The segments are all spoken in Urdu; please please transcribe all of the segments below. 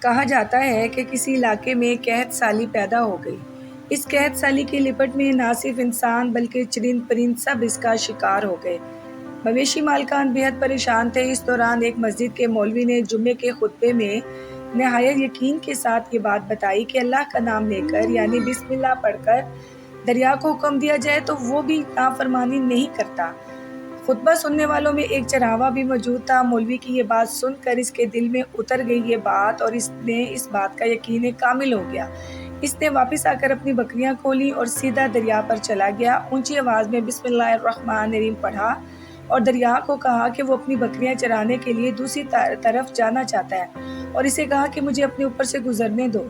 کہا جاتا ہے کہ کسی علاقے میں قحط سالی پیدا ہو گئی۔ اس قحط سالی کی لپٹ میں نہ صرف انسان بلکہ چرند پرند سب اس کا شکار ہو گئے۔ مویشی مالکان بے حد پریشان تھے۔ اس دوران ایک مسجد کے مولوی نے جمعے کے خطبے میں نہایت یقین کے ساتھ یہ بات بتائی کہ اللہ کا نام لے کر یعنی بسم اللہ پڑھ کر دریا کو حکم دیا جائے تو وہ بھی نافرمانی نہیں کرتا۔ خطبہ سننے والوں میں ایک چراواہ بھی موجود تھا۔ مولوی کی یہ بات سن کر اس کے دل میں اتر گئی یہ بات اور اس نے اس بات کا یقین کامل ہو گیا۔ اس نے واپس آ کر اپنی بکریاں کھولیں اور سیدھا دریا پر چلا گیا۔ اونچی آواز میں بسم اللہ الرحمن الرحیم پڑھا اور دریا کو کہا کہ وہ اپنی بکریاں چرانے کے لیے دوسری طرف جانا چاہتا ہے اور اسے کہا کہ مجھے اپنے اوپر سے گزرنے دو۔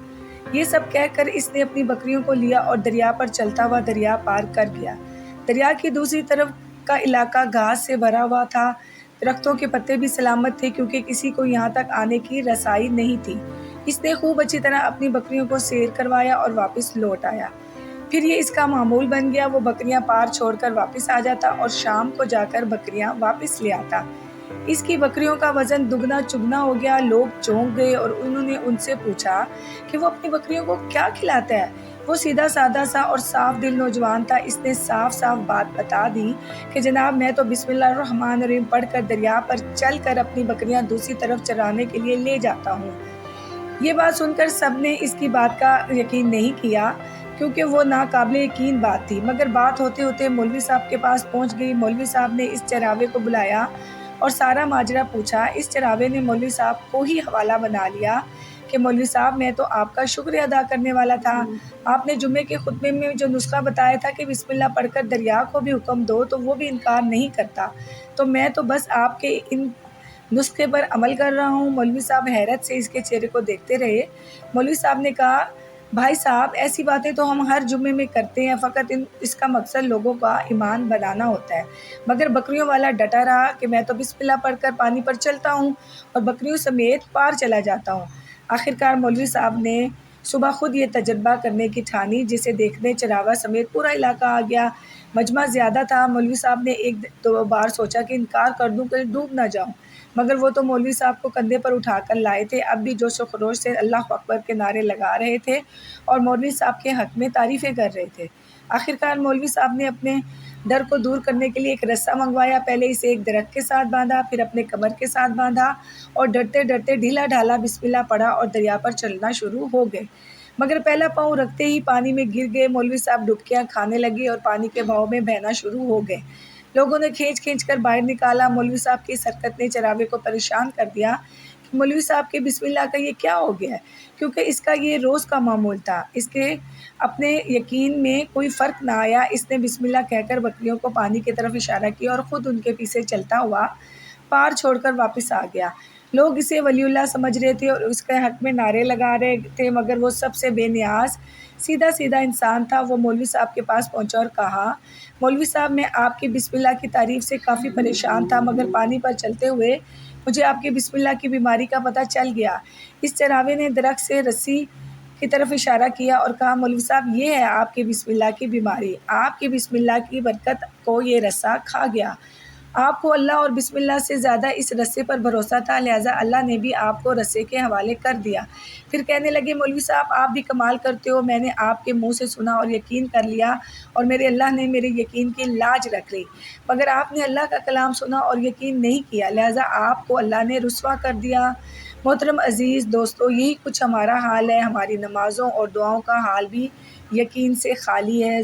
یہ سب کہہ کر اس نے اپنی بکریوں کو لیا اور دریا پر چلتا ہوا دریا پار کر گیا۔ دریا کی دوسری طرف کا علاقہ گھاس سے بھرا ہوا تھا۔ درختوں کے پتے بھی سلامت تھے کیونکہ کسی کو یہاں تک آنے کی رسائی نہیں تھی۔ اس نے خوب اچھی طرح اپنی بکریوں کو سیر کروایا اور واپس لوٹ آیا۔ پھر یہ اس کا معمول بن گیا، وہ بکریاں پار چھوڑ کر واپس آ جاتا اور شام کو جا کر بکریاں واپس لے آتا۔ اس کی بکریوں کا وزن دگنا چگنا ہو گیا۔ لوگ چونک گئے اور انہوں نے ان سے پوچھا کہ وہ اپنی بکریوں کو کیا کھلاتا ہے۔ وہ سیدھا سادہ سا اور صاف دل نوجوان تھا۔ اس نے صاف صاف بات بتا دی کہ جناب میں تو بسم اللہ الرحمن الرحیم پڑھ کر دریا پر چل کر اپنی بکریاں دوسری طرف چرانے کے لیے لے جاتا ہوں۔ یہ بات سن کر سب نے اس کی بات کا یقین نہیں کیا کیونکہ وہ ناقابل یقین بات تھی، مگر بات ہوتے ہوتے مولوی صاحب کے پاس پہنچ گئی۔ مولوی صاحب نے اس چراوے کو بلایا اور سارا ماجرا پوچھا۔ اس چراوے نے مولوی صاحب کو ہی حوالہ بنا لیا کہ مولوی صاحب میں تو آپ کا شکریہ ادا کرنے والا تھا۔ آپ نے جمعے کے خطبے میں جو نسخہ بتایا تھا کہ بسم اللہ پڑھ کر دریا کو بھی حکم دو تو وہ بھی انکار نہیں کرتا، تو میں تو بس آپ کے ان نسخے پر عمل کر رہا ہوں۔ مولوی صاحب حیرت سے اس کے چہرے کو دیکھتے رہے۔ مولوی صاحب نے کہا بھائی صاحب ایسی باتیں تو ہم ہر جمعے میں کرتے ہیں، فقط اس کا مقصد لوگوں کا ایمان بنانا ہوتا ہے۔ مگر بکریوں والا ڈٹا رہا کہ میں تو بسم اللہ پڑھ کر پانی پر چلتا ہوں اور بکریوں سمیت پار چلا جاتا ہوں۔ آخرکار مولوی صاحب نے صبح خود یہ تجربہ کرنے کی ٹھانی، جسے دیکھنے چراوا سمیت پورا علاقہ آ گیا۔ مجمع زیادہ تھا۔ مولوی صاحب نے ایک دو بار سوچا کہ انکار کر دوں کہ ڈوب نہ جاؤں، مگر وہ تو مولوی صاحب کو کندھے پر اٹھا کر لائے تھے، اب بھی جوش و خروش سے اللہ اکبر کے نعرے لگا رہے تھے اور مولوی صاحب کے حق میں تعریفیں کر رہے تھے۔ آخرکار مولوی صاحب نے اپنے ڈر کو دور کرنے کے لیے ایک رسہ منگوایا۔ پہلے اسے ایک درخت کے ساتھ باندھا، پھر اپنے کمر کے ساتھ باندھا اور ڈرتے ڈرتے ڈھیلا ڈھالا بسم اللہ پڑھا اور دریا پر چلنا شروع ہو گئے۔ مگر پہلا پاؤں رکھتے ہی پانی میں گر گئے۔ مولوی صاحب ڈبکیاں کھانے لگے اور پانی کے بہاؤ میں بہنا شروع ہو گئے۔ لوگوں نے کھینچ کھینچ کر باہر نکالا۔ مولوی صاحب کی اس حرکت نے چراوے کو پریشان کر دیا کہ مولوی صاحب کے بسم اللہ کا یہ کیا ہو گیا ہے، کیونکہ اس کا یہ روز کا معمول تھا۔ اس کے اپنے یقین میں کوئی فرق نہ آیا۔ اس نے بسم اللہ کہہ کر بکریوں کو پانی کی طرف اشارہ کیا اور خود ان کے پیچھے چلتا ہوا پار چھوڑ کر واپس آ گیا۔ لوگ اسے ولی اللہ سمجھ رہے تھے اور اس کے حق میں نعرے لگا رہے تھے، مگر وہ سب سے بے نیاز سیدھا سیدھا انسان تھا۔ وہ مولوی صاحب کے پاس پہنچا اور کہا مولوی صاحب میں آپ کی بسم اللہ کی تعریف سے کافی پریشان تھا، مگر پانی پر چلتے ہوئے مجھے آپ کی بسم اللہ کی بیماری کا پتہ چل گیا۔ اس چراوے نے درخت سے رسی کی طرف اشارہ کیا اور کہا مولوی صاحب یہ ہے آپ کی بسم اللہ کی بیماری، آپ کی بسم اللہ کی برکت کو یہ رسہ کھا گیا۔ آپ کو اللہ اور بسم اللہ سے زیادہ اس رسے پر بھروسہ تھا، لہٰذا اللہ نے بھی آپ کو رسے کے حوالے کر دیا۔ پھر کہنے لگے مولوی صاحب آپ بھی کمال کرتے ہو، میں نے آپ کے منہ سے سنا اور یقین کر لیا اور میرے اللہ نے میرے یقین کی لاج رکھ لی، مگر آپ نے اللہ کا کلام سنا اور یقین نہیں کیا، لہٰذا آپ کو اللہ نے رسوا کر دیا۔ محترم عزیز دوستو، یہی کچھ ہمارا حال ہے۔ ہماری نمازوں اور دعاؤں کا حال بھی یقین سے خالی ہے۔